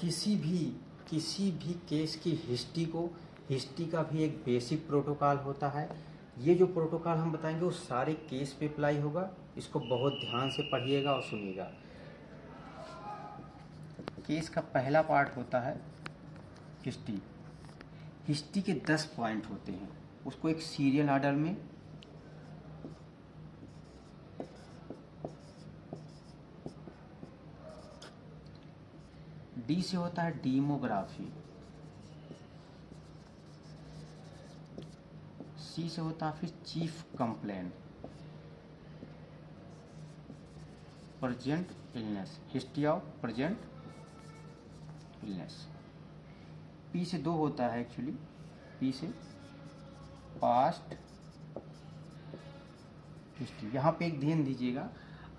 किसी भी केस की हिस्ट्री का भी एक बेसिक प्रोटोकॉल होता है। ये जो प्रोटोकॉल हम बताएंगे वो सारे केस पे अप्लाई होगा। इसको बहुत ध्यान से पढ़िएगा और सुनिएगा। केस का पहला पार्ट होता है हिस्ट्री। हिस्ट्री के 10 पॉइंट होते हैं, उसको एक सीरियल ऑर्डर में डी से होता है डीमोग्राफी, सी से होता है फिर chief complaint, present illness, history of present illness. P से 2 होता है एक्चुअली, पी से पास्ट हिस्ट्री। यहाँ पे एक ध्यान दीजिएगा,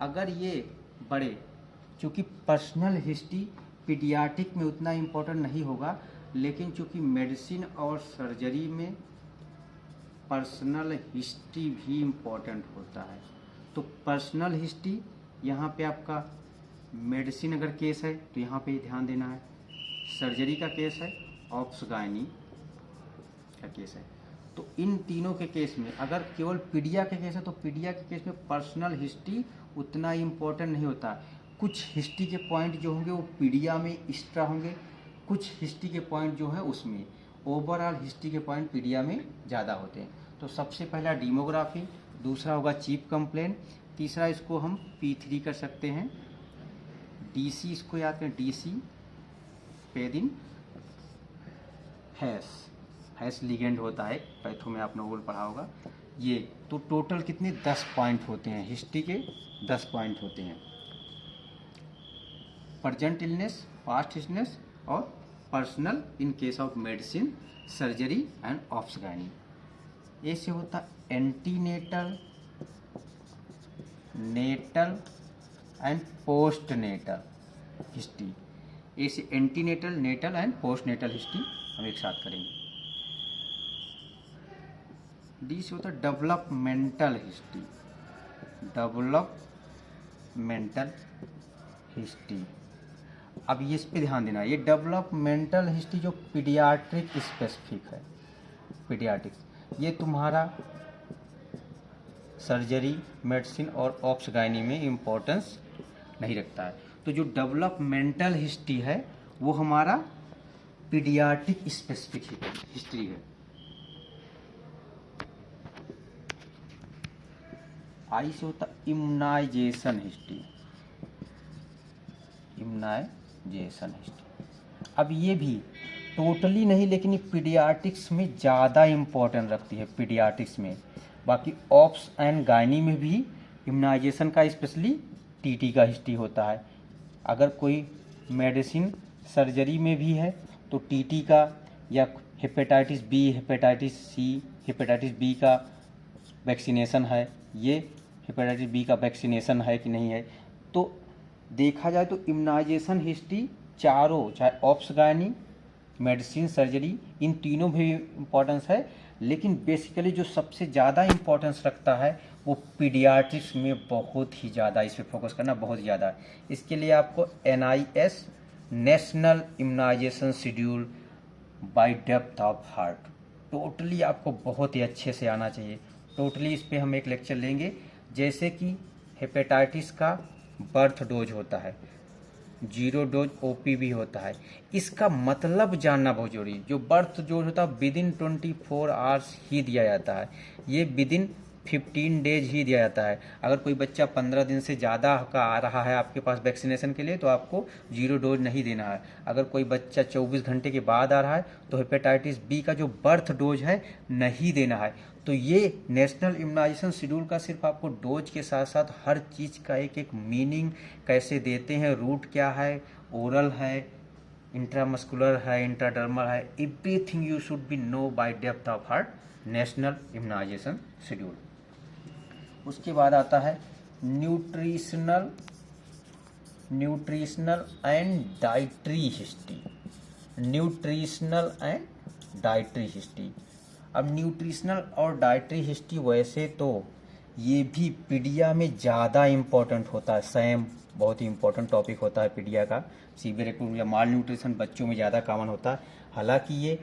अगर ये बड़े, चूँकि पर्सनल हिस्ट्री पीडियाट्रिक में उतना इम्पोर्टेंट नहीं होगा, लेकिन चूँकि मेडिसिन और सर्जरी में पर्सनल हिस्ट्री भी इम्पोर्टेंट होता है, तो पर्सनल हिस्ट्री यहाँ पे आपका मेडिसिन अगर केस है तो यहाँ पे ध्यान देना है, सर्जरी का केस है, ऑप्स गायनी का केस है। तो इन तीनों के केस में अगर केवल पीडिया के केस है तो पीडिया के केस में पर्सनल हिस्ट्री उतना इम्पोर्टेंट नहीं होता। कुछ हिस्ट्री के पॉइंट जो होंगे वो पीडिया में एक्स्ट्रा होंगे, कुछ हिस्ट्री के पॉइंट जो है उसमें, ओवरऑल हिस्ट्री के पॉइंट पीडिया में ज़्यादा होते हैं। तो सबसे पहला डीमोग्राफी, दूसरा होगा चीफ कंप्लेंट, तीसरा इसको हम P3 कर सकते हैं। DC इसको याद करें, DC पेदिन हैश लिगेंड होता है, पैथो में आपने वो पढ़ा होगा। ये तो टोटल कितने 10 पॉइंट होते हैं, हिस्ट्री के 10 पॉइंट होते हैं, प्रेजेंट इलनेस, पास्ट इलनेस और personal in case of medicine, surgery and obs gynae. A से होता antenatal, natal and post natal history. A से antenatal, natal and post natal history हम एक साथ करेंगे। डी से होता डेवलपमेंटल हिस्ट्री, डेवलपमेंटल हिस्ट्री। अब ये इस पे ध्यान देना, ये डेवलपमेंटल हिस्ट्री जो पीडियाट्रिक स्पेसिफिक है, पीडियाट्रिक्स, ये तुम्हारा सर्जरी, मेडिसिन और ऑप्स गायनी में इम्पोर्टेंस नहीं रखता है। तो जो डेवलपमेंटल हिस्ट्री है वो हमारा पीडियाट्रिक स्पेसिफिक हिस्ट्री है। आई से होता इम्यूनाइजेशन हिस्ट्री, इम्यूनाइजेशन हिस्ट्री। अब ये भी टोटली नहीं, लेकिन ये पीडियाट्रिक्स में ज़्यादा इम्पोर्टेंट रखती है, पीडियाट्रिक्स में। बाकी ऑप्स एंड गायनी में भी इम्यूनाइजेशन का स्पेशली टीटी का हिस्ट्री होता है। अगर कोई मेडिसिन सर्जरी में भी है तो टीटी का, या hepatitis B, hepatitis C, hepatitis B का वैक्सीनेशन है, ये हेपेटाइटिस बी का वैक्सीनेशन है कि नहीं है। तो देखा जाए तो इम्यूनाइजेशन हिस्ट्री चारों, चाहे ऑप्स गायनी, मेडिसिन, सर्जरी, इन तीनों में भी इम्पोर्टेंस है, लेकिन बेसिकली जो सबसे ज़्यादा इम्पोर्टेंस रखता है वो पीडियाट्रिक्स में बहुत ही ज़्यादा, इस पर फोकस करना बहुत ज़्यादा है। इसके लिए आपको NIS, national immunization schedule by depth of heart, totally आपको बहुत ही अच्छे से आना चाहिए। टोटली इस पर हम एक लेक्चर लेंगे। जैसे कि हेपेटाइटिस का बर्थ डोज होता है, 0 डोज OPV होता है, इसका मतलब जानना बहुत जरूरी है। जो बर्थ डोज होता है विदिन 24 आवर्स ही दिया जाता है, ये विदिन 15 डेज ही दिया जाता है। अगर कोई बच्चा 15 दिन से ज़्यादा का आ रहा है आपके पास वैक्सीनेशन के लिए तो आपको 0 डोज नहीं देना है। अगर कोई बच्चा 24 घंटे के बाद आ रहा है तो हेपेटाइटिस बी का जो बर्थ डोज है नहीं देना है। तो ये नेशनल इम्यूनाइजेशन शेड्यूल का सिर्फ आपको डोज के साथ साथ हर चीज़ का एक एक मीनिंग, कैसे देते हैं, रूट क्या है, ओरल है, इंट्रामस्कुलर है, इंट्राडर्मल है, everything you should be know by depth of heart, national immunization schedule. उसके बाद आता है nutritional and dietary history, nutritional and dietary history. अब न्यूट्रिशनल और डाइटरी हिस्ट्री वैसे तो ये भी पीडिया में ज़्यादा इम्पोर्टेंट होता है, सैम बहुत ही इंपॉर्टेंट टॉपिक होता है पीडिया का। सीवियर एक्यूट या माल न्यूट्रिशन बच्चों में ज़्यादा कॉमन होता है। हालांकि ये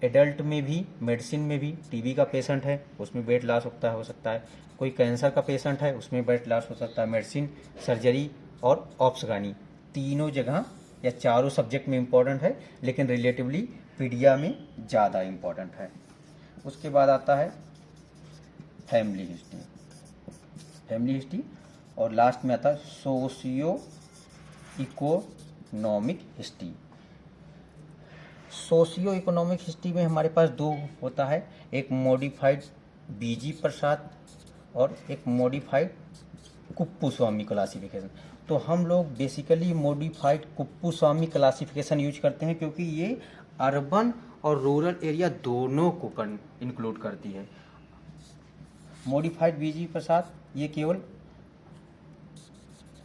एडल्ट में भी, मेडिसिन में भी, टीबी का पेशेंट है उसमें वेट लॉस हो सकता है, कोई कैंसर का पेशेंट है उसमें वेट लॉस हो सकता है, मेडिसिन, सर्जरी और ऑप्सगानी तीनों जगह या चारों सब्जेक्ट में इम्पॉर्टेंट है, लेकिन रिलेटिवली पीडिया में ज़्यादा इम्पॉर्टेंट है। उसके बाद आता है फैमिली हिस्ट्री और लास्ट में आता है socio economic history. Socio economic history में हमारे पास दो होता है, एक मॉडिफाइड बीजी प्रसाद और एक मॉडिफाइड कुप्पुस्वामी क्लासिफिकेशन। तो हम लोग basically modified Kuppuswamy classification use करते हैं क्योंकि ये अर्बन और रूरल एरिया दोनों को इंक्लूड करती है। मॉडिफाइड बीजी प्रसाद ये केवल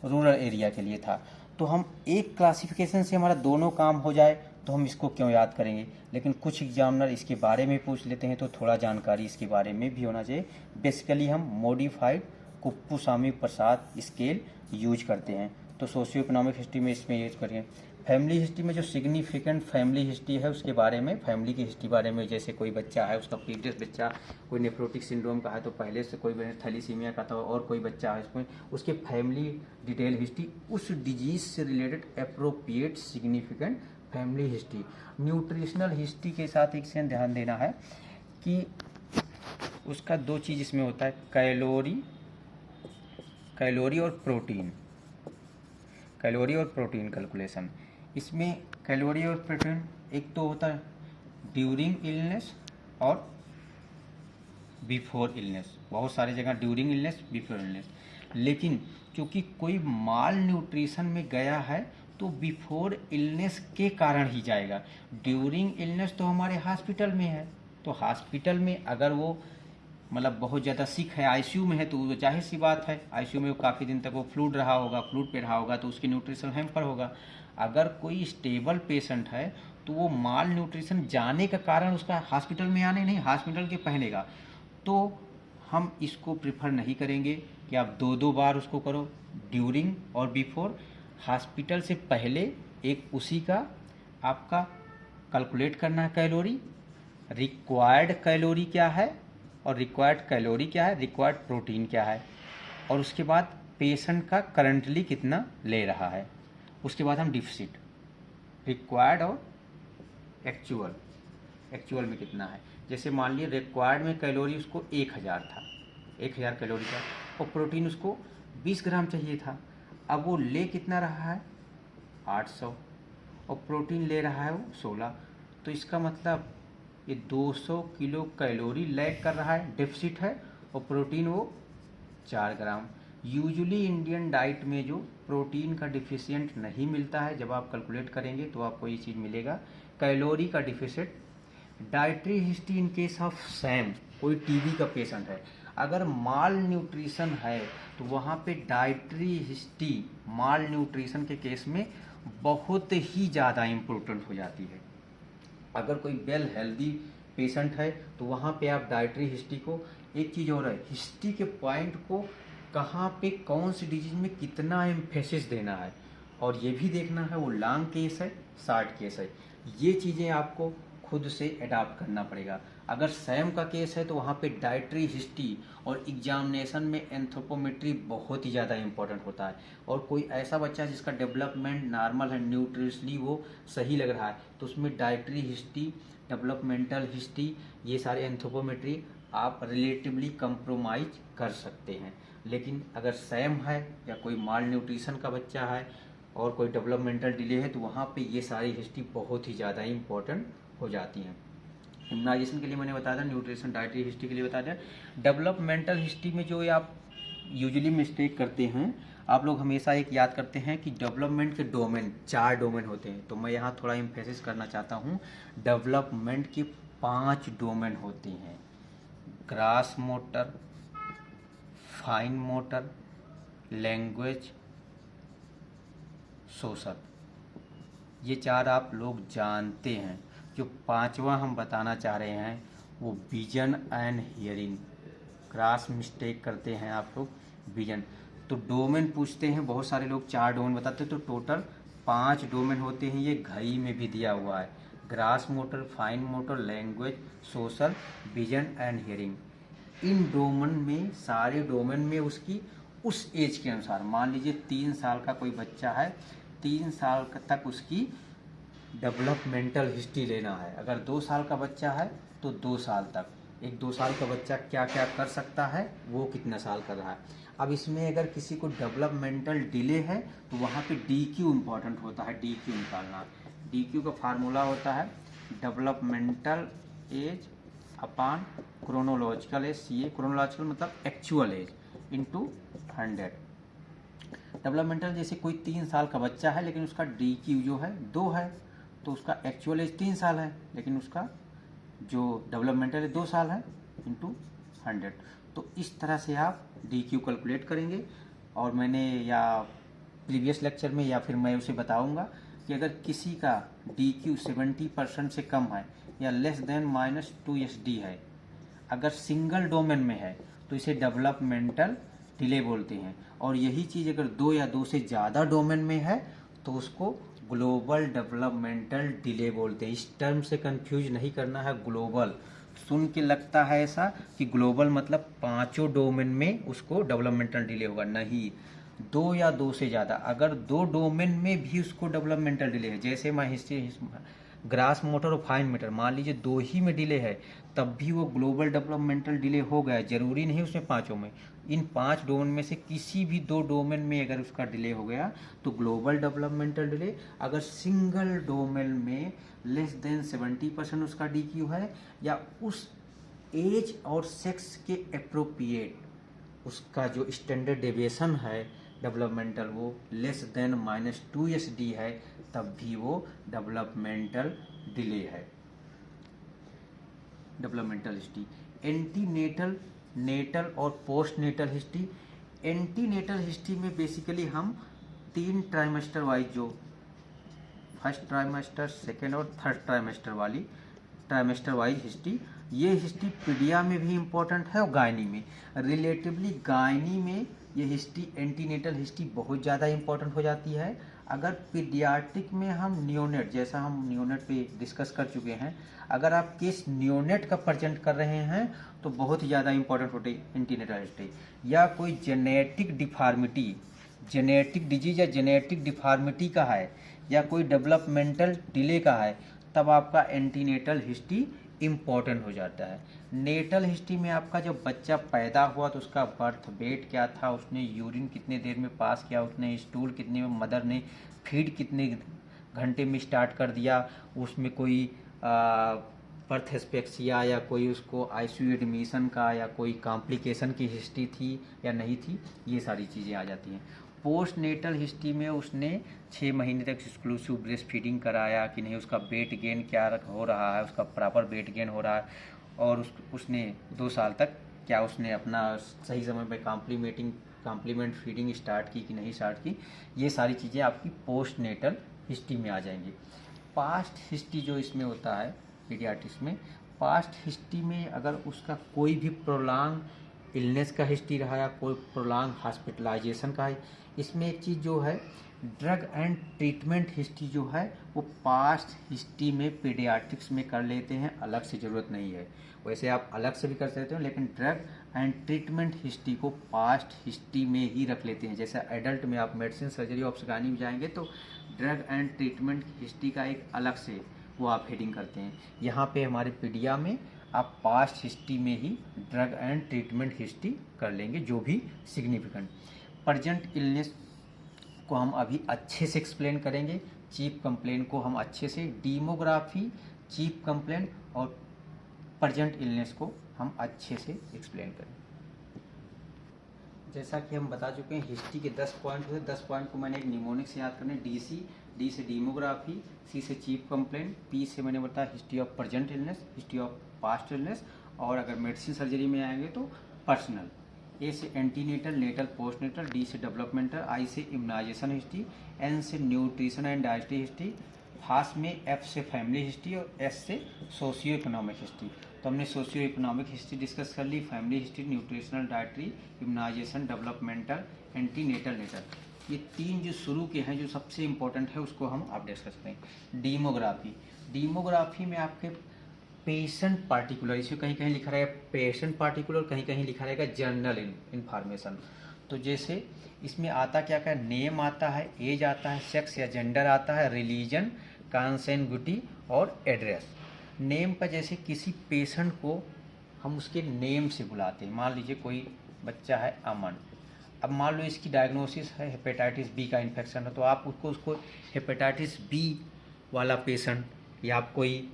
रूरल एरिया के लिए था। तो हम एक क्लासिफिकेशन से हमारा दोनों काम हो जाए तो हम इसको क्यों याद करेंगे, लेकिन कुछ एग्जामिनर इसके बारे में पूछ लेते हैं तो थोड़ा जानकारी इसके बारे में भी होना चाहिए। बेसिकली हम मॉडिफाइड कुप्पुस्वामी प्रसाद स्केल यूज करते हैं। तो सोशियो इकोनॉमिक हिस्ट्री में इसमें यूज करें। फैमिली हिस्ट्री में जो सिग्निफिकेंट फैमिली हिस्ट्री है उसके बारे में, फैमिली की हिस्ट्री बारे में, जैसे कोई बच्चा है उसका प्रीवियस बच्चा कोई नेफ्रोटिक सिंड्रोम का है तो पहले से कोई थैलीसीमिया का था, और कोई बच्चा है उसमें उसके फैमिली डिटेल हिस्ट्री, उस डिजीज से related appropriate significant family history. Nutritional history के साथ एक चीज़ ध्यान देना है कि उसका दो चीज़ इसमें होता है, कैलोरी और प्रोटीन कैलकुलेशन। इसमें कैलोरी और प्रोटीन एक तो होता है ड्यूरिंग इलनेस और बिफोर इलनेस, बहुत सारी जगह ड्यूरिंग इलनेस, बिफोर इलनेस, लेकिन क्योंकि कोई माल न्यूट्रिशन में गया है तो बिफोर इलनेस के कारण ही जाएगा। ड्यूरिंग इलनेस तो हमारे हॉस्पिटल में है, तो हॉस्पिटल में अगर वो मतलब बहुत ज़्यादा सिक है, आईसीयू में है, तो वो जाहिर सी बात है आईसीयू में वो काफ़ी दिन तक वो फ्लूड पे रहा होगा तो उसकी न्यूट्रिशन हैम्पर होगा। अगर कोई स्टेबल पेशेंट है तो वो माल न्यूट्रिशन जाने का कारण उसका हॉस्पिटल में आने नहीं, हॉस्पिटल के पहनेगा। तो हम इसको प्रिफर नहीं करेंगे कि आप दो बार उसको करो, ड्यूरिंग और बिफोर। हॉस्पिटल से पहले एक उसी का आपका कैलकुलेट करना है कैलोरी, रिक्वायर्ड कैलोरी क्या है और रिक्वायर्ड कैलोरी क्या है, रिक्वायर्ड प्रोटीन क्या है, और उसके बाद पेशेंट का करंटली कितना ले रहा है। उसके बाद हम डिफिसिट, रिक्वायर्ड और एक्चुअल में कितना है। जैसे मान लीजिए रिक्वायर्ड में कैलोरी उसको 1000 था, 1000 कैलोरी का, और प्रोटीन उसको 20 ग्राम चाहिए था। अब वो ले कितना रहा है 800 और प्रोटीन ले रहा है वो 16, तो इसका मतलब ये 200 किलो कैलोरी लैग कर रहा है, डेफिसिट है, और प्रोटीन वो 4 ग्राम। यूजुअली इंडियन डाइट में जो प्रोटीन का डिफिशिएंट नहीं मिलता है, जब आप कैलकुलेट करेंगे तो आपको ये चीज़ मिलेगा, कैलोरी का deficit. Dietary history in case of Sam, कोई टीबी का पेशेंट है, अगर माल न्यूट्रिशन है तो वहाँ पे डाइटरी हिस्ट्री माल न्यूट्रिशन के केस में बहुत ही ज़्यादा इम्पोर्टेंट हो जाती है। अगर कोई वेल हेल्दी पेशेंट है तो वहाँ पे आप डाइटरी हिस्ट्री को, एक चीज़ और है, हिस्ट्री के पॉइंट को कहाँ पे कौन सी डिजीज में कितना एम्फेसिस देना है, और ये भी देखना है वो लॉन्ग केस है शॉर्ट केस है, ये चीज़ें आपको खुद से अडाप्ट करना पड़ेगा। अगर सैम का केस है तो वहाँ पे डाइटरी हिस्ट्री और एग्जामिनेशन में एंथ्रोपोमेट्री बहुत ही ज़्यादा इंपॉर्टेंट होता है। और कोई ऐसा बच्चा जिसका डेवलपमेंट नॉर्मल है, न्यूट्रिशनली वो सही लग रहा है, तो उसमें डाइटरी हिस्ट्री, डेवलपमेंटल हिस्ट्री, ये सारे एंथ्रोपोमेट्री आप रिलेटिवली कंप्रोमाइज कर सकते हैं। लेकिन अगर सैम है या कोई माल न्यूट्रिशन का बच्चा है और कोई डेवलपमेंटल डिले है तो वहाँ पे ये सारी हिस्ट्री बहुत ही ज़्यादा इंपॉर्टेंट हो जाती हैं। इम्यूनाइजेशन के लिए मैंने बताया था, न्यूट्रिशन डाइटरी हिस्ट्री के लिए बताया था। डेवलपमेंटल हिस्ट्री में जो आप यूजुअली मिस्टेक करते हैं, आप लोग हमेशा एक याद करते हैं कि डेवलपमेंट के डोमेन 4 डोमेन होते हैं, तो मैं यहाँ थोड़ा एम्फेसिस करना चाहता हूँ, डेवलपमेंट के 5 डोमेन होते हैं, grass motor, fine motor, language, social. ये 4 आप लोग जानते हैं। जो 5वां हम बताना चाह रहे हैं वो vision and hearing, cross mistake करते हैं आप लोग विजन। तो डोमेन पूछते हैं, बहुत सारे लोग 4 डोमेन बताते हैं, तो टोटल 5 डोमेन होते हैं। ये घई में भी दिया हुआ है, grass motor, fine motor, language, social, vision and hearing. In domain में, सारे डोमेन में उसकी उस एज के अनुसार, मान लीजिए 3 साल का कोई बच्चा है, 3 साल तक उसकी डेवलपमेंटल हिस्ट्री लेना है। अगर 2 साल का बच्चा है तो 2 साल तक, एक 2 साल का बच्चा क्या क्या कर सकता है, वो कितना साल कर रहा है। अब इसमें अगर किसी को डेवलपमेंटल डिले है तो वहाँ पे डी क्यू इम्पॉर्टेंट होता है, डी क्यू निकालना। डी क्यू का फार्मूला होता है डेवलपमेंटल एज अपान क्रोनोलॉजिकल एज, सी ए, क्रोनोलॉजिकल मतलब एक्चुअल एज, इंटू 100। डेवलपमेंटल जैसे कोई 3 साल का बच्चा है लेकिन उसका डी क्यू जो है 2 है, तो उसका एक्चुअल एज 3 साल है, लेकिन उसका जो डेवलपमेंटल है 2 साल है, इंटू 100। तो इस तरह से आप डी क्यू कैलकुलेट करेंगे। और मैंने या प्रीवियस लेक्चर में या फिर मैं उसे बताऊंगा कि अगर किसी का डी क्यू 70% से कम है या लेस देन -2 है, अगर सिंगल डोमेन में है तो इसे डेवलपमेंटल डिले बोलते हैं। और यही चीज़ अगर 2 या 2 से ज़्यादा डोमेन में है तो उसको ग्लोबल डेवलपमेंटल डिले बोलते हैं। इस टर्म से कंफ्यूज नहीं करना है। ग्लोबल सुन के लगता है ऐसा कि ग्लोबल मतलब 5 डोमेन में उसको डेवलपमेंटल डिले होगा, नहीं। 2 या 2 से ज़्यादा, अगर 2 डोमेन में भी उसको डेवलपमेंटल डिले है, जैसे मैं हिस्ट्री, ग्रास मोटर और फाइन मोटर, मान लीजिए 2 ही में डिले है, तब भी वो ग्लोबल डेवलपमेंटल डिले हो गया। जरूरी नहीं उसमें 5 में, इन 5 डोमेन में से किसी भी 2 डोमेन में अगर उसका डिले हो गया तो ग्लोबल डेवलपमेंटल डिले। अगर सिंगल डोमेन में लेस देन 70% उसका डी क्यू है, या उस एज और सेक्स के अप्रोप्रिएट उसका जो स्टैंडर्ड डेविएशन है डेवलपमेंटल वो लेस देन -2 है, तब भी वो डेवलपमेंटल डिले है। डेवलपमेंटल हिस्ट्री, एंटीनेटल, नेटल और post natal history. Antenatal history में बेसिकली हम 3 ट्राइमेस्टर वाइज, जो फर्स्ट ट्राइमेस्टर, सेकेंड और थर्ड ट्राइमेस्टर वाली ट्राइमेस्टर वाइज हिस्ट्री, ये हिस्ट्री पीडिया में भी इम्पोर्टेंट है और गायनी में। रिलेटिवली गायनी में ये हिस्ट्री, एंटीनेटल हिस्ट्री बहुत ज़्यादा इम्पोर्टेंट हो जाती है। अगर पीडियाट्रिक में हम नियोनेट, जैसा हम नियोनेट पे डिस्कस कर चुके हैं, अगर आप केस नियोनेट का प्रेजेंट कर रहे हैं तो बहुत ही ज़्यादा इंपॉर्टेंट होती है एंटीनेटल हिस्ट्री। या कोई जेनेटिक डिफॉर्मिटी, जेनेटिक डिजीज या जेनेटिक डिफॉर्मिटी का है, या कोई डेवलपमेंटल डिले का है, तब आपका एंटीनेटल हिस्ट्री इम्पॉर्टेंट हो जाता है। नेटल हिस्ट्री में आपका जब बच्चा पैदा हुआ तो उसका बर्थ वेट क्या था, उसने यूरिन कितने देर में पास किया, उसने स्टूल कितने में, मदर ने फीड कितने घंटे में स्टार्ट कर दिया, उसमें कोई बर्थ एस्पेक्सिया या कोई उसको आईसीयू एडमिशन का या कोई कॉम्प्लिकेशन की हिस्ट्री थी या नहीं थी, ये सारी चीज़ें आ जाती हैं। पोस्ट नेटल हिस्ट्री में उसने 6 महीने तक एक्सक्लूसिव ब्रेस्ट फीडिंग कराया कि नहीं, उसका वेट गेन क्या हो रहा है, उसका प्रॉपर वेट गेन हो रहा है, और उसने 2 साल तक क्या उसने अपना सही समय पे कॉम्प्लीमेंट फीडिंग स्टार्ट की कि नहीं स्टार्ट की, ये सारी चीज़ें आपकी पोस्ट नेटल हिस्ट्री में आ जाएंगी। पास्ट हिस्ट्री जो इसमें होता है पीडियाट्रिक्स में, पास्ट हिस्ट्री में अगर उसका कोई भी प्रोलॉन्ग इलनेस का हिस्ट्री रहा या कोई प्रोलॉन्ग हॉस्पिटलाइजेशन का है, इसमें एक चीज़ जो है ड्रग एंड ट्रीटमेंट हिस्ट्री जो है वो पास्ट हिस्ट्री में पीडियाट्रिक्स में कर लेते हैं, अलग से ज़रूरत नहीं है। वैसे आप अलग से भी कर सकते हो, लेकिन ड्रग एंड ट्रीटमेंट हिस्ट्री को पास्ट हिस्ट्री में ही रख लेते हैं। जैसे एडल्ट में आप मेडिसिन, सर्जरी, ऑब्स्टेट्रिक्स में जाएंगे तो ड्रग एंड ट्रीटमेंट हिस्ट्री का एक अलग से वो आप हेडिंग करते हैं। यहाँ पे हमारे पीडिया में आप पास्ट हिस्ट्री में ही ड्रग एंड ट्रीटमेंट हिस्ट्री कर लेंगे, जो भी सिग्निफिकेंट। प्रेजेंट इलनेस को हम अभी अच्छे से एक्सप्लेन करेंगे, चीफ कंप्लेन को हम अच्छे से, डीमोग्राफी, चीफ कंप्लेन और प्रेजेंट इलनेस को हम अच्छे से एक्सप्लेन करेंगे। जैसा कि हम बता चुके हैं हिस्ट्री के 10 पॉइंट हुए, 10 पॉइंट को मैंने एक निमोनिक से याद करने, डी से डीमोग्राफी, सी से चीफ कंप्लेन, पी से मैंने बताया history of present illness, history of past illness, और अगर मेडिसिन सर्जरी में आएंगे तो पर्सनल। ए से एंटीनेटल, नेटल, पोस्टनेटल, डी से डेवलपमेंटल, आई से इम्यूनाइजेशन हिस्ट्री, एन से nutrition and dietary history, fast में एफ से फैमिली हिस्ट्री और एस से सोशियो इकोनॉमिक हिस्ट्री। तो हमने सोशियो इकोनॉमिक हिस्ट्री डिस्कस कर ली, family history, nutritional, dietary, immunization, developmental, antenatal natal, ये तीन जो शुरू के हैं जो सबसे इम्पोर्टेंट है उसको हम आप डिस्कस करें। डीमोग्राफी, डीमोग्राफी में आपके पेशेंट पार्टिकुलर, इसे कहीं कहीं लिखा रहेगा पेशेंट पार्टिकुलर, कहीं कहीं लिखा रहेगा जनरल इन्फॉर्मेशन। तो जैसे इसमें आता क्या क्या, नेम आता है, एज आता है, सेक्स या जेंडर आता है, रिलीजन, कॉन्सेंगुटी और एड्रेस। नेम पर जैसे किसी पेशेंट को हम उसके नेम से बुलाते हैं, मान लीजिए कोई बच्चा है अमन, अब मान लो इसकी डायग्नोसिस है हेपेटाइटिस बी का इन्फेक्शन है, तो आप उसको हेपेटाइटिस बी वाला पेशेंट या आप कोई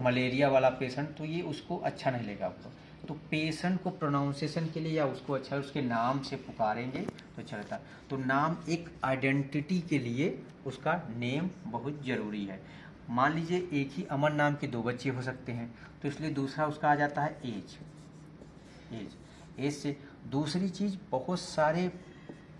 मलेरिया वाला पेशेंट, तो ये उसको अच्छा नहीं लगेगा आपको। तो पेशेंट को प्रोनाउंसिएशन के लिए या उसको अच्छा उसके नाम से पुकारेंगे तो अच्छा रहता। तो नाम एक आइडेंटिटी के लिए उसका नेम बहुत ज़रूरी है। मान लीजिए एक ही अमन नाम के दो बच्चे हो सकते हैं, तो इसलिए दूसरा उसका आ जाता है एज। एज से दूसरी चीज़, बहुत सारे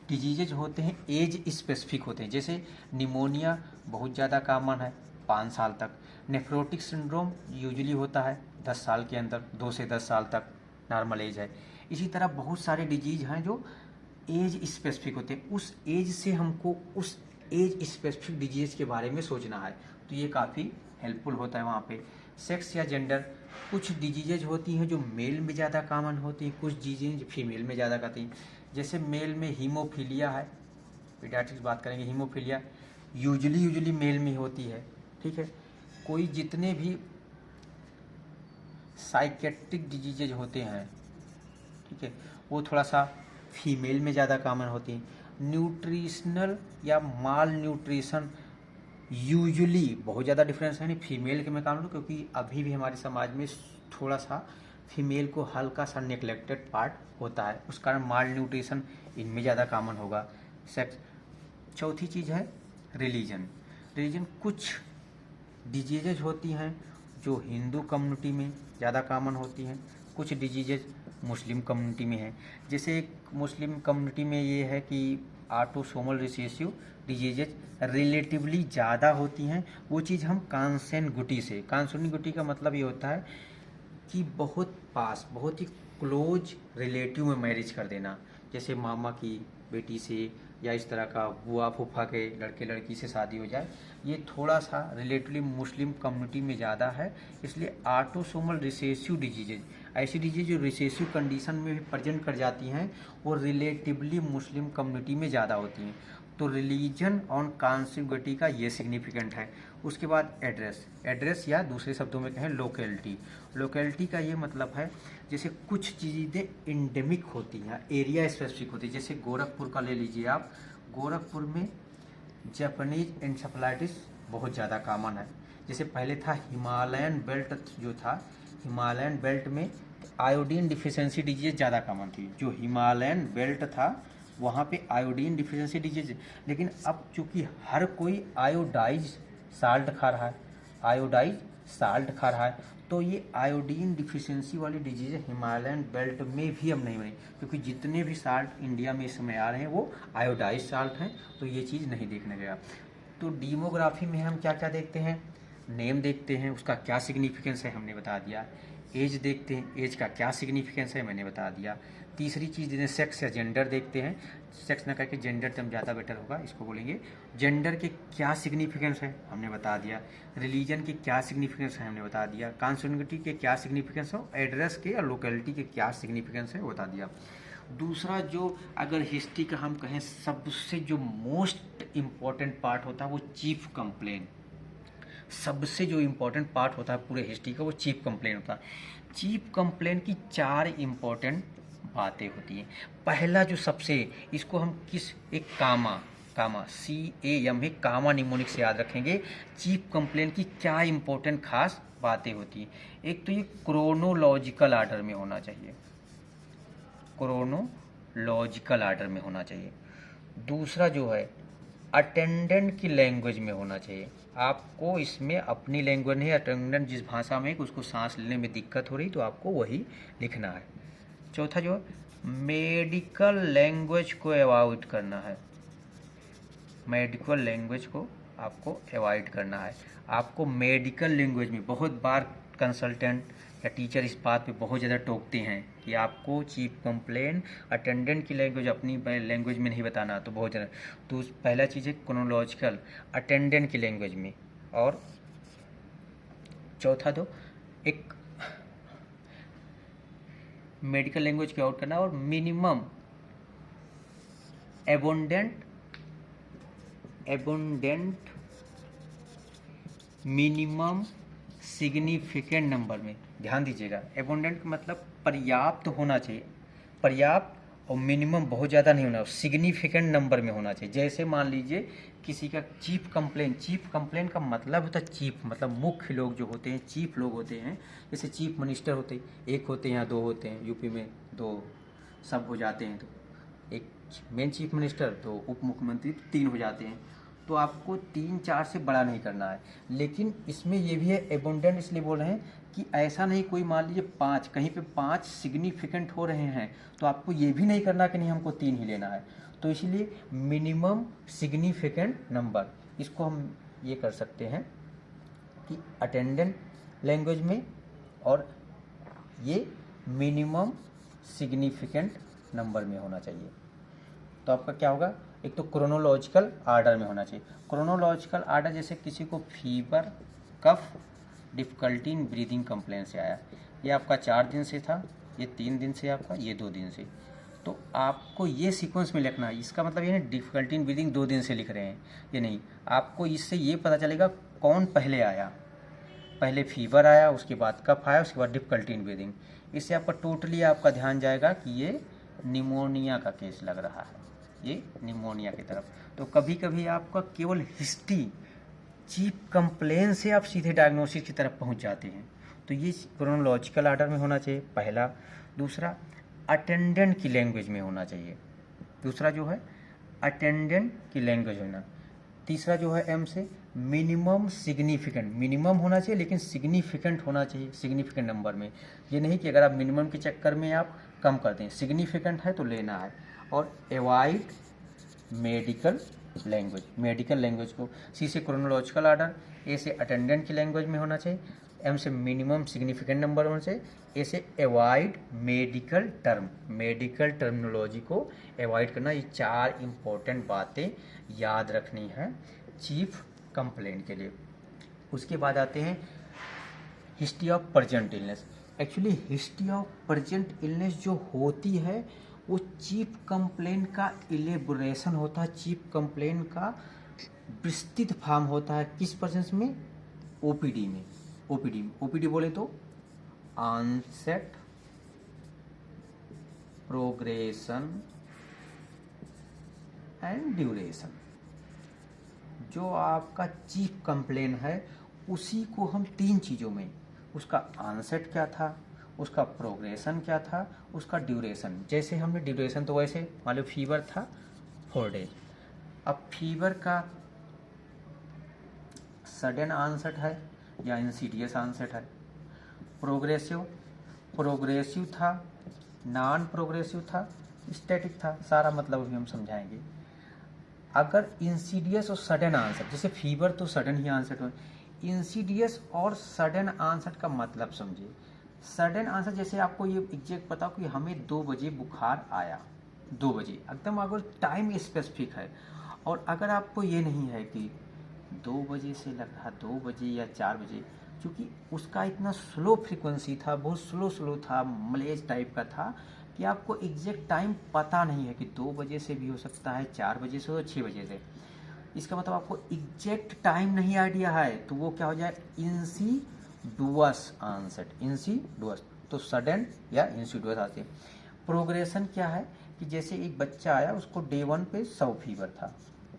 डिजीजेज होते हैं एज स्पेसिफिक होते हैं, जैसे निमोनिया बहुत ज़्यादा कॉमन है 5 साल तक, नेफ्रोटिक सिंड्रोम यूजुअली होता है 10 साल के अंदर, 2 से 10 साल तक नॉर्मल एज है। इसी तरह बहुत सारे डिजीज हैं जो एज स्पेसिफिक होते हैं, उस एज से हमको उस एज स्पेसिफिक डिजीज के बारे में सोचना है, तो ये काफ़ी हेल्पफुल होता है वहाँ पे। सेक्स या जेंडर, कुछ डिजीजेज होती हैं जो मेल में ज़्यादा कॉमन होती हैं, कुछ डिजीज फीमेल में ज़्यादा करती हैं। जैसे मेल में हीमोफीलिया है, पीडियाट्रिक्स बात करेंगे, हीमोफीलिया यूजुअली मेल में होती है, ठीक है। कोई जितने भी साइकेट्रिक डिजीजेज होते हैं, ठीक है, वो थोड़ा सा फीमेल में ज़्यादा कॉमन होती हैं। न्यूट्रिशनल या माल न्यूट्रिशन यूजुअली बहुत ज़्यादा डिफरेंस है नहीं फीमेल के में कॉमन, क्योंकि अभी भी हमारे समाज में थोड़ा सा फीमेल को हल्का सा नेग्लेक्टेड पार्ट होता है, उस कारण माल न्यूट्रिशन इनमें ज़्यादा कॉमन होगा। सेक्स। चौथी चीज़ है रिलीजन। रिलीजन, कुछ डिजीजेज होती हैं जो हिंदू कम्युनिटी में ज़्यादा कॉमन होती हैं, कुछ डिजीजेज मुस्लिम कम्युनिटी में है। जैसे एक मुस्लिम कम्युनिटी में ये है कि ऑटोसोमल रिसेसिव डिजीजेज रिलेटिवली ज़्यादा होती हैं, वो चीज़ हम कॉन्सेंगुटी से, कॉन्सेंगुटी का मतलब ये होता है कि बहुत पास, बहुत ही क्लोज रिलेटिव में मैरिज कर देना, जैसे मामा की बेटी से या इस तरह का बुआ फूफा के लड़के लड़की से शादी हो जाए, ये थोड़ा सा रिलेटिवली मुस्लिम कम्युनिटी में ज़्यादा है। इसलिए ऑटोसोमल रिसेसिव डिजीजेज, ऐसी डिजीज जो रिसेसिव कंडीशन में भी प्रेजेंट कर जाती हैं, वो रिलेटिवली मुस्लिम कम्युनिटी में ज़्यादा होती हैं। तो रिलीजन ऑन कॉन्सिग्युटी का ये सिग्निफिकेंट है। उसके बाद एड्रेस, एड्रेस या दूसरे शब्दों में कहें लोकेलिटी। लोकेलिटी का ये मतलब है जैसे कुछ चीज़ें इंडेमिक होती हैं, एरिया स्पेसिफिक होती है, जैसे गोरखपुर का ले लीजिए आप, गोरखपुर में जापानीज एन्सेफेलाइटिस बहुत ज़्यादा कॉमन है। जैसे पहले था हिमालयन बेल्ट, जो था हिमालयन बेल्ट में आयोडीन डिफिशिएंसी डिजीज ज़्यादा कॉमन थी, जो हिमालयन बेल्ट था वहाँ पे आयोडीन डिफिशिएंसी डिजीज। लेकिन अब चूँकि हर कोई आयोडाइज साल्ट खा रहा है, आयोडाइज साल्ट खा रहा है, तो ये आयोडीन डिफिशिएंसी वाली डिजीज हिमालयन बेल्ट में भी अब नहीं बनी, क्योंकि जितने भी साल्ट इंडिया में इस समय आ रहे हैं वो आयोडाइज साल्ट हैं, तो ये चीज़ नहीं देखने गया। तो डीमोग्राफी में हम क्या क्या देखते हैं, नेम देखते हैं, उसका क्या सिग्निफिकेंस है हमने बता दिया। एज देखते हैं, एज का क्या सिग्निफिकेंस है मैंने बता दिया। तीसरी चीज़ जैसे सेक्स या जेंडर देखते हैं, सेक्स ना करके जेंडर टर्म ज़्यादा बेटर होगा, इसको बोलेंगे। जेंडर के क्या सिग्निफिकेंस है हमने बता दिया। रिलीजन के क्या सिग्निफिकेंस है हमने बता दिया। कॉन्सोनिटी के क्या सिग्निफिकेंस हो, एड्रेस के और लोकेलिटी के क्या सिग्निफिकेंस है बता दिया। दूसरा जो अगर हिस्ट्री का हम कहें सबसे जो मोस्ट इम्पॉर्टेंट पार्ट होता है वो चीफ कंप्लेन, सबसे जो इम्पोर्टेंट पार्ट होता है पूरे हिस्ट्री का वो चीफ कंप्लेन होता है। चीफ कंप्लेन की 4 इम्पोर्टेंट बातें होती हैं। पहला जो सबसे, इसको हम किस, एक कामा CAM है, कामा निमोनिक से याद रखेंगे। चीफ कंप्लेन की क्या इम्पोर्टेंट खास बातें होती हैं। एक तो ये क्रोनोलॉजिकल आर्डर में होना चाहिए, क्रोनोलॉजिकल आर्डर में होना चाहिए। दूसरा जो है अटेंडेंट की लैंग्वेज में होना चाहिए, आपको इसमें अपनी लैंग्वेज नहीं, अटेंडेंट जिस भाषा में उसको सांस लेने में दिक्कत हो रही तो आपको वही लिखना है। चौथा जो मेडिकल लैंग्वेज को अवॉइड करना है, मेडिकल लैंग्वेज को आपको अवॉइड करना है। आपको मेडिकल लैंग्वेज में बहुत बार कंसल्टेंट या टीचर इस बात पे बहुत ज़्यादा टोकते हैं कि आपको चीफ कंप्लेन अटेंडेंट की लैंग्वेज अपनी लैंग्वेज में नहीं बताना, तो बहुत ज़्यादा। तो पहला चीज़ है क्रोनोलॉजिकल अटेंडेंट की लैंग्वेज में, और चौथा दो एक मेडिकल लैंग्वेज की आउट करना, और मिनिमम एबोंडेंट मिनिमम सिग्निफिकेंट नंबर में। ध्यान दीजिएगा, एबोंडेंट का मतलब पर्याप्त होना चाहिए, पर्याप्त, और मिनिमम बहुत ज़्यादा नहीं होना, सिग्निफिकेंट नंबर में होना चाहिए। जैसे मान लीजिए किसी का चीफ कंप्लेन का मतलब होता है चीफ, मतलब मुख्य लोग जो होते हैं, चीफ लोग होते हैं। जैसे चीफ मिनिस्टर होते हैं, एक होते हैं या दो होते हैं, यूपी में दो सब हो जाते हैं, तो एक मेन चीफ मिनिस्टर, तो उप मुख्यमंत्री 3 हो जाते हैं। तो आपको 3-4 से बड़ा नहीं करना है। लेकिन इसमें ये भी है, एबोंडेंट इसलिए बोल रहे हैं कि ऐसा नहीं कोई मान लीजिए 5, कहीं पे 5 सिग्निफिकेंट हो रहे हैं, तो आपको ये भी नहीं करना कि नहीं हमको 3 ही लेना है। तो इसलिए मिनिमम सिग्निफिकेंट नंबर, इसको हम ये कर सकते हैं कि अटेंडेंट लैंग्वेज में, और ये मिनिमम सिग्निफिकेंट नंबर में होना चाहिए। तो आपका क्या होगा, एक तो क्रोनोलॉजिकल आर्डर में होना चाहिए। क्रोनोलॉजिकल आर्डर जैसे किसी को fever, cough, difficulty in breathing complain से आया, ये आपका 4 दिन से था, ये 3 दिन से आपका, ये 2 दिन से, तो आपको ये सीक्वेंस में लिखना है। इसका मतलब ये नहीं डिफ़िकल्टी इन ब्रीदिंग 2 दिन से लिख रहे हैं, ये नहीं। आपको इससे ये पता चलेगा कौन पहले आया, पहले फीवर आया, उसके बाद कफ आया, उसके बाद डिफ़िकल्टी इन ब्रीदिंग। इससे आपका टोटली आपका ध्यान जाएगा कि ये निमोनिया का केस लग रहा है, ये निमोनिया की तरफ। तो कभी कभी आपका केवल हिस्ट्री, चीफ कंप्लेन से आप सीधे डायग्नोसिस की तरफ पहुंच जाते हैं। तो ये क्रोनोलॉजिकल आर्डर में होना चाहिए पहला। दूसरा अटेंडेंट की लैंग्वेज में होना चाहिए, दूसरा जो है अटेंडेंट की लैंग्वेज होना। तीसरा जो है एम से मिनिमम सिग्निफिकेंट, मिनिमम होना चाहिए लेकिन सिग्निफिकेंट होना चाहिए, सिग्निफिकेंट नंबर में। ये नहीं कि अगर आप मिनिमम के चक्कर में आप कम कर दें, सिग्निफिकेंट है तो लेना है। और avoid medical language, medical language को, सी से क्रोनोलॉजिकल आर्डर, ए से अटेंडेंट की लैंग्वेज में होना चाहिए, एम से मिनिमम सिग्निफिकेंट नंबर होना चाहिए, ए से avoid medical term, medical terminology को अवॉइड करना। ये 4 इंपॉर्टेंट बातें याद रखनी है चीफ कंप्लेंट के लिए। उसके बाद आते हैं history of present illness. Actually history of present illness जो होती है वो चीफ कंप्लेंट का इलेबोरेशन होता है, चीफ कंप्लेंट का विस्तृत फॉर्म होता है। किस प्रेजेंस में, ओपीडी में। ओपीडी बोले तो ऑनसेट, प्रोग्रेशन एंड ड्यूरेशन। जो आपका चीफ कंप्लेन है उसी को हम 3 चीज़ों में, उसका ऑनसेट क्या था, उसका प्रोग्रेशन क्या था, उसका ड्यूरेशन। जैसे हमने ड्यूरेशन तो वैसे मान लो फीवर था 4 डेज, अब फीवर का सडन ऑनसेट है या इंसीडियस ऑनसेट है। प्रोग्रेसिव था, नॉन प्रोग्रेसिव था, स्टैटिक था, सारा मतलब अभी हम समझाएंगे। अगर इंसीडियस और सडन आंसर, जैसे फीवर तो सडन ही आंसर हो, इंसीडियस और सडन आंसर का मतलब समझिए। सडन आंसर जैसे आपको ये एग्जैक्ट पता हो कि हमें 2 बजे बुखार आया, 2 बजे एकदम अगर टाइम स्पेसिफिक है, और अगर आपको ये नहीं है कि 2 बजे से लग रहा 2 बजे या 4 बजे, क्योंकि उसका इतना स्लो फ्रीक्वेंसी था, बहुत स्लो था, मलेज टाइप का था कि आपको एग्जैक्ट टाइम पता नहीं है कि 2 बजे से भी हो सकता है, 4 बजे से हो, 6 बजे से। इसका मतलब आपको एग्जैक्ट टाइम नहीं आइडिया है, तो वो क्या हो जाए, इंसीडुअस आंसर, इंसीडुअस। तो सडन या इंसीडुअस आते हैं। प्रोग्रेशन क्या है कि जैसे एक बच्चा आया, उसको डे 1 पे 100 फीवर था,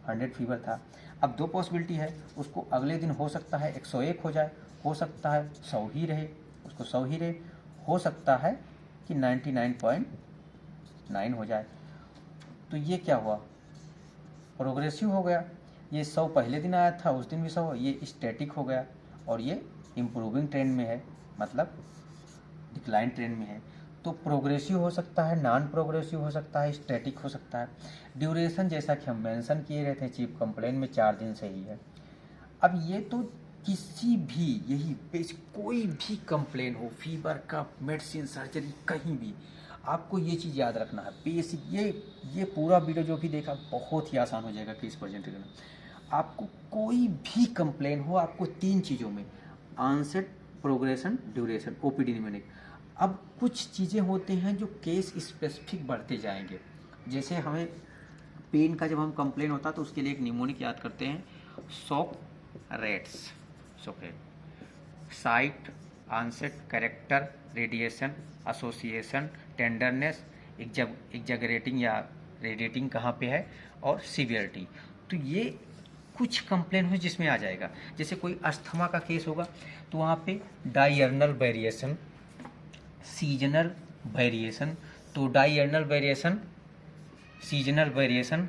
100 फीवर था। अब 2 पॉसिबिलिटी है, उसको अगले दिन हो सकता है 101 हो जाए, हो सकता है 100 ही रहे, उसको 100 ही रहे, हो सकता है कि 99.9 हो जाए। तो ये क्या हुआ, प्रोग्रेसिव हो गया। ये 100 पहले दिन आया था, उस दिन भी 100, ये स्टैटिक हो गया, और ये इम्प्रूविंग ट्रेंड में है, मतलब डिक्लाइन ट्रेंड में है। तो प्रोग्रेसिव हो सकता है, नॉन प्रोग्रेसिव हो सकता है, स्टैटिक हो सकता है। ड्यूरेशन जैसा कि हम मेंशन किए गए थे चीफ कंप्लेन में 4 दिन से ही है। अब ये तो किसी भी यही पेज कोई भी कंप्लेन हो, फीवर का, मेडिसिन, सर्जरी, कहीं भी आपको ये चीज़ याद रखना है। बेसिक ये पूरा वीडियो जो भी देखा बहुत ही आसान हो जाएगा केस प्रेजेंट करना। आपको कोई भी कंप्लेन हो, आपको 3 चीज़ों में onset, progression, duration, OPD mnemonic. अब कुछ चीज़ें होते हैं जो केस स्पेसिफिक बढ़ते जाएंगे। जैसे हमें पेन का जब हम कंप्लेन होता है तो उसके लिए एक निमोनिक याद करते हैं, Socrates, site, onset, character, radiation, association, tenderness, exaggerating या रेडिएटिंग कहाँ पे है, और सीवियरिटी। तो ये कुछ कंप्लेन हो जिसमें आ जाएगा। जैसे कोई अस्थमा का केस होगा तो वहाँ पे डायर्नल वेरिएशन, सीजनल वेरिएशन, तो diurnal variation, seasonal variation,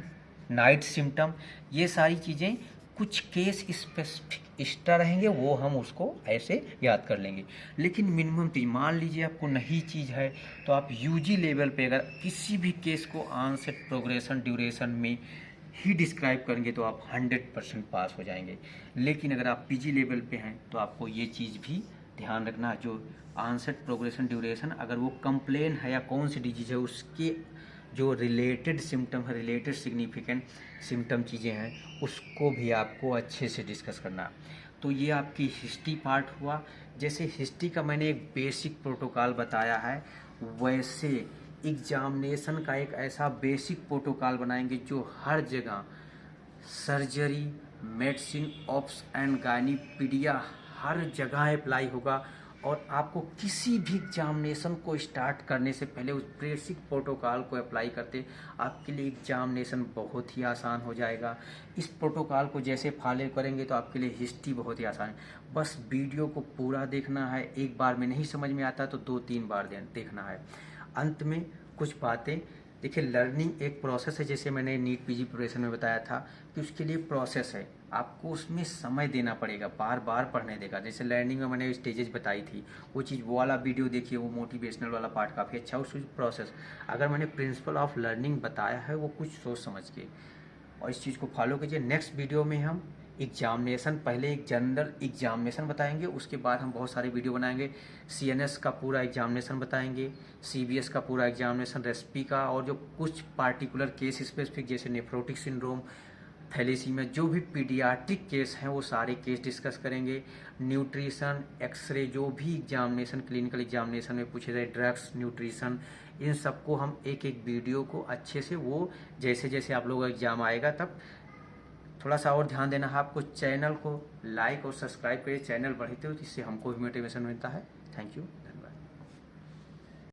night symptom, ये सारी चीज़ें कुछ केस स्पेसिफिक एक्स्ट्रा रहेंगे, वो हम उसको ऐसे याद कर लेंगे। लेकिन मिनिमम चीज, मान लीजिए आपको नई चीज़ है तो आप यूजी लेवल पे अगर किसी भी केस को ऑनसेट, प्रोग्रेशन, ड्यूरेशन में ही डिस्क्राइब करेंगे तो आप 100% पास हो जाएंगे। लेकिन अगर आप पीजी लेवल पे हैं तो आपको ये चीज़ भी ध्यान रखना, जो ऑनसेट, प्रोग्रेशन, ड्यूरेशन, अगर वो कंप्लेन है या कौन सी डिजीज है उसके जो रिलेटेड सिम्टम है, रिलेटेड सिग्निफिकेंट सिम्टम चीज़ें हैं, उसको भी आपको अच्छे से डिस्कस करना। तो ये आपकी हिस्ट्री पार्ट हुआ। जैसे हिस्ट्री का मैंने एक बेसिक प्रोटोकॉल बताया है, वैसे एग्जामिनेशन का एक ऐसा बेसिक प्रोटोकॉल बनाएंगे जो हर जगह सर्जरी, मेडिसिन, ऑप्स एंड गायनीपीडिया हर जगह अप्लाई होगा। और आपको किसी भी एग्जामिनेशन को स्टार्ट करने से पहले उस बेसिक प्रोटोकॉल को अप्लाई करते आपके लिए एग्जामिनेशन बहुत ही आसान हो जाएगा। इस प्रोटोकॉल को जैसे फॉलो करेंगे तो आपके लिए हिस्ट्री बहुत ही आसान है। बस वीडियो को पूरा देखना है, एक बार में नहीं समझ में आता तो 2-3 बार देखना है। अंत में कुछ बातें देखिए, लर्निंग एक प्रोसेस है, जैसे मैंने नीट पीजी प्रिपरेशन में बताया था कि उसके लिए प्रोसेस है, आपको उसमें समय देना पड़ेगा, बार बार पढ़ने देगा। जैसे लर्निंग में मैंने स्टेजेस बताई थी, वो चीज़, वो वाला वीडियो देखिए, वो मोटिवेशनल वाला पार्ट काफ़ी अच्छा, उस प्रोसेस। अगर मैंने प्रिंसिपल ऑफ लर्निंग बताया है वो कुछ सोच समझ के, और इस चीज़ को फॉलो कीजिए। नेक्स्ट वीडियो में हम एग्जामिनेशन, पहले एक जनरल एग्जामिनेशन बताएंगे, उसके बाद हम बहुत सारे वीडियो बनाएंगे। सीएनएस का पूरा एग्जामिनेशन बताएंगे, सीबीएस का पूरा एग्जामिनेशन, रेसिपी का, और जो कुछ पार्टिकुलर केस स्पेसिफिक जैसे नेफ्रोटिक सिंड्रोम, थैलेसीमिया, जो भी पीडियाट्रिक केस हैं वो सारे केस डिस्कस करेंगे। न्यूट्रिशन, एक्सरे, जो भी एग्जामिनेशन, क्लिनिकल एग्जामिनेशन में पूछे जाए, ड्रग्स, न्यूट्रिशन, इन सबको हम एक एक वीडियो को अच्छे से, वो जैसे जैसे आप लोग एग्जाम आएगा तब थोड़ा सा और ध्यान देना है आपको। चैनल को लाइक और सब्सक्राइब करिए, चैनल बढ़ते हो जिससे हमको भी मोटिवेशन मिलता है। Thank you.